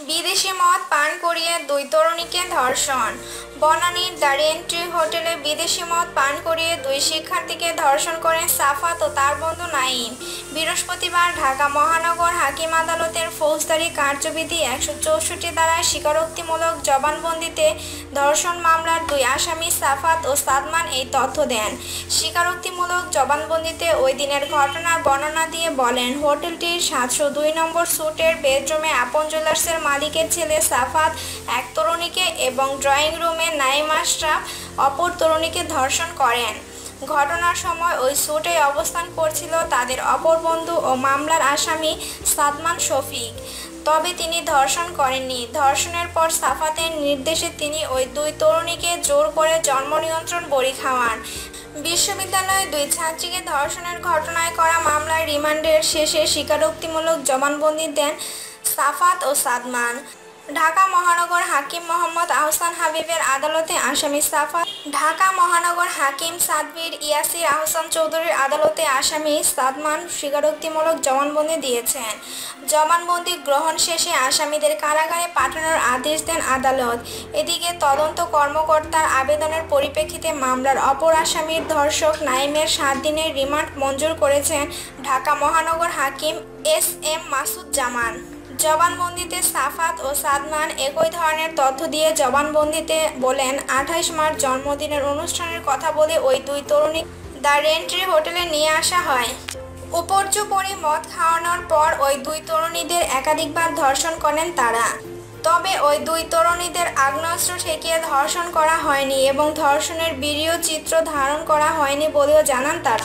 বিদেশি মদ পান করিয়ে দুই তরুণীকে ধর্ষণ। বনানীর দ্য রেইনট্রি হোটেলে বিদেশি মদ পান করিয়ে দুই শিক্ষার্থীকে ধর্ষণ করেন সাফাত ও তার বন্ধু নাঈম। বৃহস্পতিবার ঢাকা মহানগর হাকিম আদালতের ফৌজদারি কার্যবিধি ১৬৪ ধারায় স্বীকারোক্তিমূলক জবানবন্দিতে ধর্ষণ মামলার দুই আসামি সাফাত ও সাদমান এই তথ্য দেন। স্বীকারোক্তিমূলক জবানবন্দিতে ওই দিনের ঘটনার বর্ণনা দিয়ে বলেন, হোটেলটির ৭০২ নম্বর স্যুটের বেডরুমে আপন জুয়েলার্সের মালিকের ছেলে সাফাত এক তরুণীকে এবং ড্রয়িং রুমে নাঈম আশরাফ অপর তরুণীকে ধর্ষণ করেন। ঘটনার সময় ওই স্যুটে অবস্থান করছিল তাদের অপর বন্ধু ও মামলার আসামি সাদমান শফিক। তবে তিনি ধর্ষণ করেননি। ধর্ষণের পর সাফাতের নির্দেশে তিনি ওই দুই তরুণীকে জোর করে জন্ম নিয়ন্ত্রণ বড়ি খাওয়ান। বিশ্ববিদ্যালয়ে দুই ছাত্রীকে ধর্ষণের ঘটনায় করা মামলার রিমান্ডের শেষে স্বীকারোক্তিমূলক জবানবন্দি দেন সাফাত ও সাদমান। ঢাকা মহানগর হাকিম মোহাম্মদ আহসান হাবিবের আদালতে আসামি সাফাত, ঢাকা মহানগর হাকিম সাদবীর ইয়াসির আহসান চৌধুরীর আদালতে আসামি সাদমান স্বীকারোক্তিমূলক জবানবন্দি দিয়েছেন। জবানবন্দি গ্রহণ শেষে আসামিদের কারাগারে পাঠানোর আদেশ দেন আদালত। এদিকে তদন্ত কর্মকর্তার আবেদনের পরিপ্রেক্ষিতে মামলার অপর আসামির ধর্ষক নাঈমের ৭ দিনের রিমান্ড মঞ্জুর করেছেন ঢাকা মহানগর হাকিম এস.এম. মাসুদ জামান। জবানবন্দিতে সাফাত ও সাদমান একই ধরনের তথ্য দিয়ে জবানবন্দিতে বলেন, ২৮ মার্চ জন্মদিনের অনুষ্ঠানের কথা বলে ওই দুই তরুণী দ্য রেইনট্রি হোটেলে নিয়ে আসা হয়। উপর্যুপরি মদ খাওয়ানোর পর ওই দুই তরুণীদের একাধিকবার ধর্ষণ করেন তারা। তবে ওই দুই তরুণীদের আগ্নেয়াস্ত্র ঠেকিয়ে ধর্ষণ করা হয়নি এবং ধর্ষণের ভিডিও চিত্র ধারণ করা হয়নি বলেও জানান তারা।